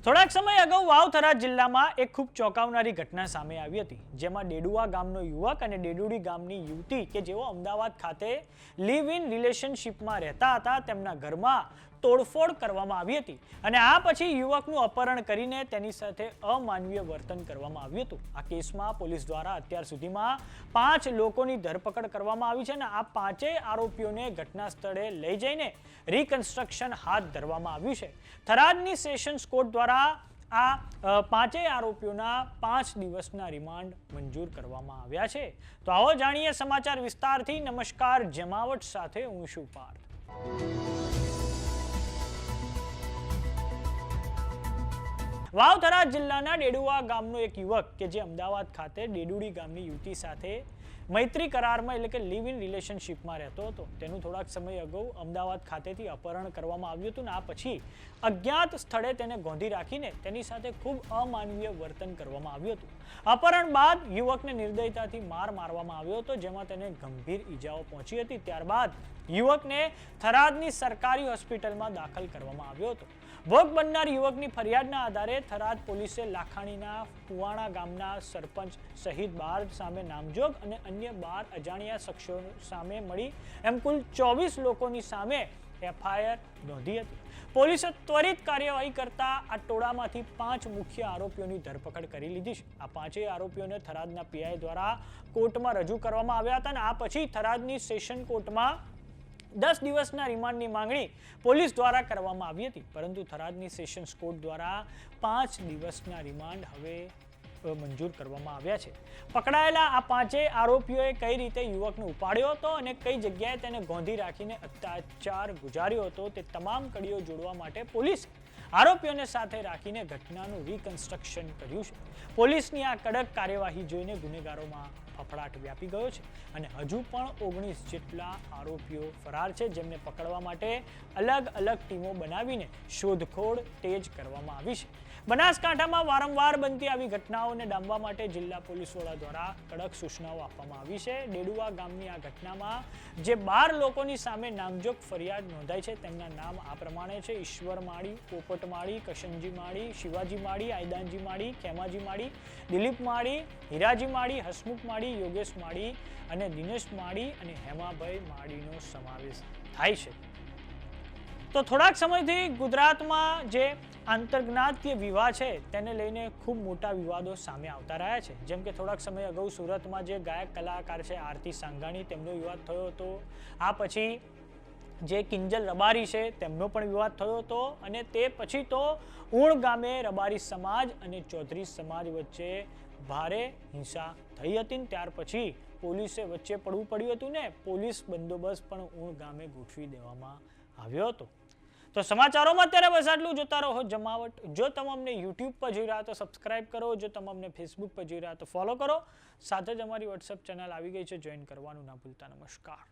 થોડાક સમય અગાઉ વાવથરા જિલ્લામાં એક ખૂબ ચોંકાવનારી ઘટના સામે આવી હતી, જેમાં ડેડુઆ ગામનો યુવક અને ડેડુડી ગામની યુવતી કે જેઓ અમદાવાદ ખાતે લિવ ઇન રિલેશનશિપમાં રહેતા હતા, તેમના ઘરમાં તોડફોડ કરવામાં આવી હતી અને આ પછી યુવકનું અપહરણ કરીને તેની સાથે અમાનવીય વર્તન કરવામાં આવ્યું હતું. આ કેસમાં પોલીસ દ્વારા અત્યાર સુધીમાં 5 લોકોની ધરપકડ કરવામાં આવી છે અને આ 5 આરોપીઓને ઘટના સ્થળે લઈ જઈને રિકન્સ્ટ્રક્શન હાથ ધરવામાં આવ્યું છે. થરાદની સેશન્સ કોર્ટ દ્વારા આ 5 આરોપીઓના 5 દિવસના રિમાન્ડ મંજૂર કરવામાં આવ્યા છે. તો આવો જાણીએ સમાચાર વિસ્તારથી. નમસ્કાર, જમાવટ સાથે હું છું પાર્થ. વાવથરા જિલ્લાના ડેડુઆ ગામનો એક યુવક કે જે અમદાવાદ ખાતે ડેડુડી ગામની યુવતી સાથે મૈત્રી કરારમાં એટલે કે લિવ ઇન રિલેશનશિપમાં રહેતો હતો, તેનું થોડાક સમય અગાઉ અમદાવાદ ખાતેથી અપહરણ કરવામાં આવ્યું હતું અને આ પછી અજ્ઞાત સ્થળે તેને ગોંધી રાખીને તેની સાથે ખૂબ અમાનવીય વર્તન કરવામાં આવ્યું હતું. અપહરણ બાદ યુવકને નિર્દયતાથી મારવામાં આવ્યો હતો, જેમાં તેને ગંભીર ઈજાઓ પહોંચી હતી. ત્યારબાદ યુવકને થરાદની સરકારી હોસ્પિટલમાં દાખલ કરવામાં આવ્યો હતો. ભોગ બનનાર યુવકની ફરિયાદના આધારે થરાદ પોલીસે લાખાણીના કુવાણા ગામના સરપંચ સહિત 12 સામે નામજોગ અને અન્ય 12 અજાણ્યા શખ્સો સામે મળી એમ કુલ 24 લોકોની સામે એફઆઈઆર નોંધી હતી. પોલીસે ત્વરિત કાર્યવાહી કરતા આ ટોળામાંથી 5 મુખ્ય આરોપીઓની ધરપકડ કરી લીધી છે. આ 5 આરોપીઓને થરાદના પીઆઈ દ્વારા કોર્ટમાં રજૂ કરવામાં આવ્યા હતા અને આ પછી થરાદની સેશન કોર્ટમાં 10 દિવસના રિમાન્ડની માંગણી પોલીસ દ્વારા કરવામાં આવી હતી, પરંતુ થરાદની સેશન્સ કોર્ટ દ્વારા 5 દિવસના રિમાન્ડ હવે મંજૂર કરવામાં આવ્યા છે. પકડાયેલા આ 5 આરોપીઓએ કઈ રીતે યુવકને ઉપાડ્યો હતો અને કઈ જગ્યાએ તેને ગોંધી રાખીને અત્યાચાર ગુજાર્યો હતો તે તમામ કડીઓ જોડવા માટે પોલીસ આરોપીઓને સાથે રાખીને ઘટનાનું રિકન્સ્ટ્રક્શન કર્યું છે. પોલીસની આ કડક કાર્યવાહી જોઈને ગુનેગારોમાં ફફડાટ વ્યાપી ગયો છે અને હજુ પણ 19 જેટલા આરોપીઓ ફરાર છે, જેમને પકડવા માટે અલગ ટીમો બનાવીને શોધખોળ તેજ કરવામાં આવી છે. બનાસકાંઠામાં વારંવાર બનતી આવી ઘટનાઓને ડામવા માટે જિલ્લા પોલીસ વડા દ્વારા કડક સૂચનાઓ આપવામાં આવી છે. ડેડુઆ ગામની આ ઘટનામાં જે 12 લોકોની સામે નામજોગ ફરિયાદ નોંધાઈ છે તેમના નામ આ પ્રમાણે છે: ઈશ્વર માળી, પોપટ માળી, કશનજી માળી, શિવાજી માળી, આયદાનજી માળી, ખેમાજી માળી, દિલીપ માળી, હીરાજી માળી, હસમુખ માળી, યોગેશ માળી અને દિનેશ માળી અને હેમાભાઈ માળીનો સમાવેશ થાય છે. તો થોડાક સમયથી ગુજરાતમાં જે આંતરજ્ઞાતીય વિવાહ છે તેને લઈને ખૂબ મોટા વિવાદો સામે આવતા રહ્યા છે. જેમ કે થોડાક સમય અગાઉ સુરતમાં જે ગાયક કલાકાર છે આરતી સાંઘાણી, તેમનો વિવાદ થયો હતો. આ પછી જે કિંજલ રબારી છે તેમનો પણ વિવાદ થયો હતો અને તે પછી તો ઉણ ગામે રબારી સમાજ અને ચૌધરી સમાજ વચ્ચે ભારે હિંસા થઈ હતી. ત્યાર પછી પોલીસે વચ્ચે પડવું પડ્યું હતું ને પોલીસ બંદોબસ્ત પણ ઉણ ગામે ગોઠવી દેવામાં આવ્યો હતો. તો સમાચારોમાં અત્યારે બસ આટલું. જોતા રહો જમાવટ. જો તમે અમને યુટ્યુબ પર જોઈ રહ્યા તો સબસ્ક્રાઇબ કરો, જો તમે અમને ફેસબુક પર જોઈ રહ્યા તો ફોલો કરો. સાથે જ અમારી વોટ્સએપ ચેનલ આવી ગઈ છે, જોઈન કરવાનું ના ભૂલતા. નમસ્કાર.